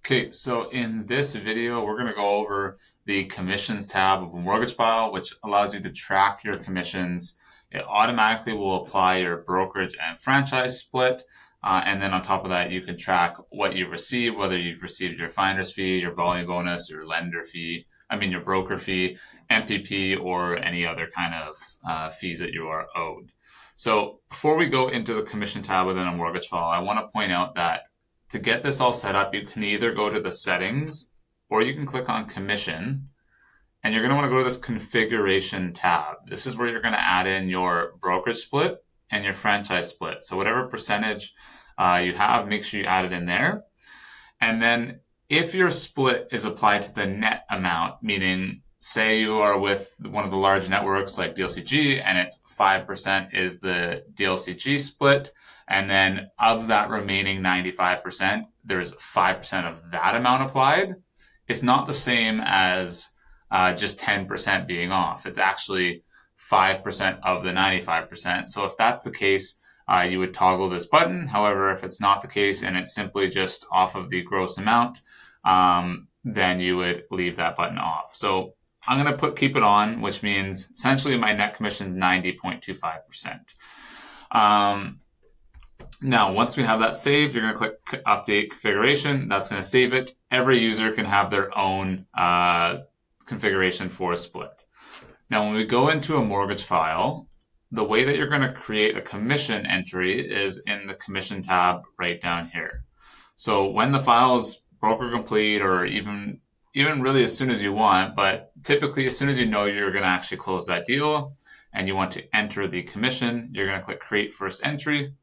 Okay, so in this video, we're going to go over the commissions tab of a mortgage file, which allows you to track your commissions. It automatically will apply your brokerage and franchise split. And then on top of that, you can track what you receive, whether you've received your finder's fee, your volume bonus, your lender fee, your broker fee, MPP, or any other kind of fees that you are owed. So before we go into the commission tab within a mortgage file, I want to point out that to get this all set up, you can either go to the settings or you can click on commission, and you're going to want to go to this configuration tab. This is where you're going to add in your brokerage split and your franchise split. So whatever percentage you have, make sure you add it in there. And then if your split is applied to the net amount, meaning say you are with one of the large networks like DLCG and it's 5% is the DLCG split, and then of that remaining 95%, there's 5% of that amount applied. It's not the same as just 10% being off. It's actually 5% of the 95%. So if that's the case, you would toggle this button. However, if it's not the case and it's simply just off of the gross amount, then you would leave that button off. So I'm going to keep it on, which means essentially my net commission is 90.25%. Now, once we have that saved, you're going to click Update Configuration. That's going to save it. Every user can have their own configuration for a split. Now, when we go into a mortgage file, the way that you're going to create a commission entry is in the Commission tab right down here. So when the file is broker complete, or even really as soon as you want, but typically as soon as you know you're going to actually close that deal and you want to enter the commission, you're going to click Create First Entry.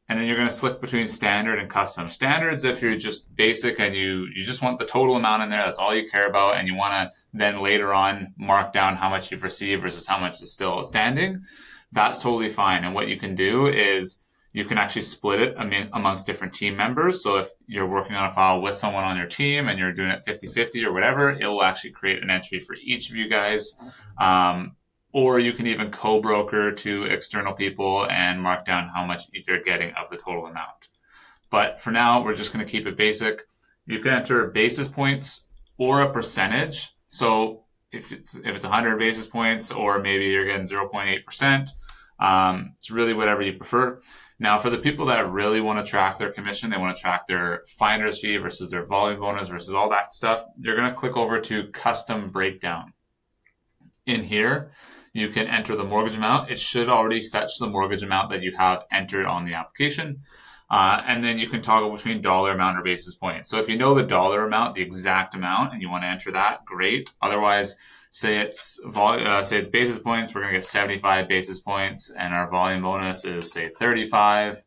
And then you're going to select between standard and custom. Standards if you're just basic and you just want the total amount in there, that's all you care about, and you want to then later on mark down how much you've received versus how much is still outstanding, that's totally fine. And what you can do is you can actually split it amongst different team members. So if you're working on a file with someone on your team and you're doing it 50-50 or whatever, it will actually create an entry for each of you guys. Or you can even co-broker to external people and mark down how much you're getting of the total amount. But for now, we're just going to keep it basic. You can enter basis points or a percentage. So if it's 100 basis points, or maybe you're getting 0.8%, it's really whatever you prefer. Now, for the people that really want to track their commission, they want to track their finder's fee versus their volume bonus versus all that stuff, you're going to click over to Custom Breakdown. In here, you can enter the mortgage amount. It should already fetch the mortgage amount that you have entered on the application. And then you can toggle between dollar amount or basis points. So if you know the dollar amount, the exact amount, and you want to enter that, great. Otherwise, say it's basis points, we're going to get 75 basis points, and our volume bonus is, say, 35.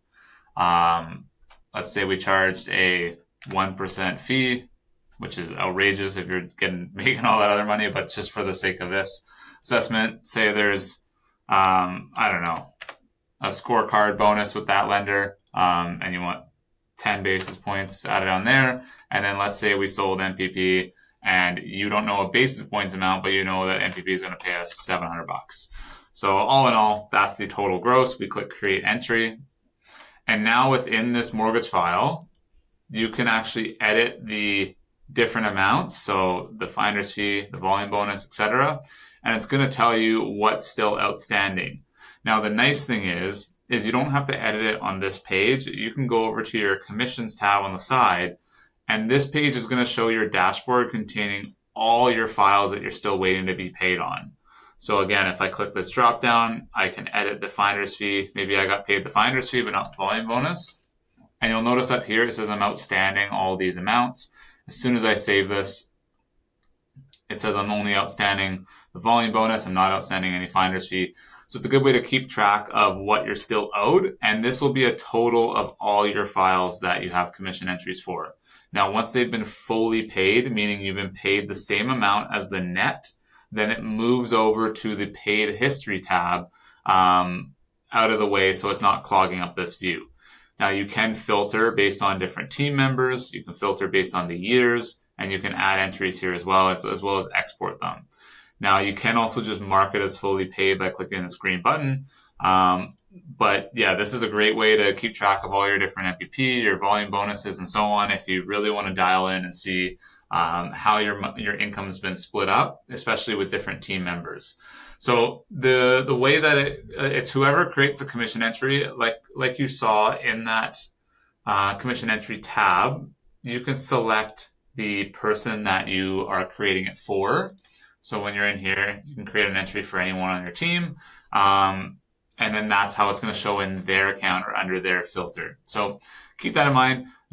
Let's say we charged a 1% fee, which is outrageous if you're making all that other money, but just for the sake of this assessment, say there's, I don't know, a scorecard bonus with that lender, and you want 10 basis points added on there. And then let's say we sold MPP and you don't know a basis points amount, but you know that MPP is going to pay us $700. So all in all, that's the total gross. We click Create Entry. And now within this mortgage file, you can actually edit the different amounts. So the finder's fee, the volume bonus, etc. And it's going to tell you what's still outstanding. Now, the nice thing is you don't have to edit it on this page. You can go over to your commissions tab on the side, and this page is going to show your dashboard containing all your files that you're still waiting to be paid on. So again, if I click this drop down, I can edit the finder's fee. Maybe I got paid the finder's fee, but not the volume bonus. And you'll notice up here, it says I'm outstanding all these amounts. As soon as I save this, it says I'm only outstanding the volume bonus. I'm not outstanding any finder's fee. So it's a good way to keep track of what you're still owed. And this will be a total of all your files that you have commission entries for. Now, once they've been fully paid, meaning you've been paid the same amount as the net, then it moves over to the paid history tab out of the way, so it's not clogging up this view. Now, you can filter based on different team members. You can filter based on the years, and you can add entries here as well as export them. Now, you can also just mark it as fully paid by clicking this green button. But yeah, this is a great way to keep track of all your different MPP, your volume bonuses, and so on. If you really want to dial in and see how your income has been split up, especially with different team members. So the way that it's whoever creates a commission entry, like you saw in that commission entry tab, you can select the person that you are creating it for. So when you're in here, you can create an entry for anyone on your team. And then that's how it's going to show in their account or under their filter. So keep that in mind.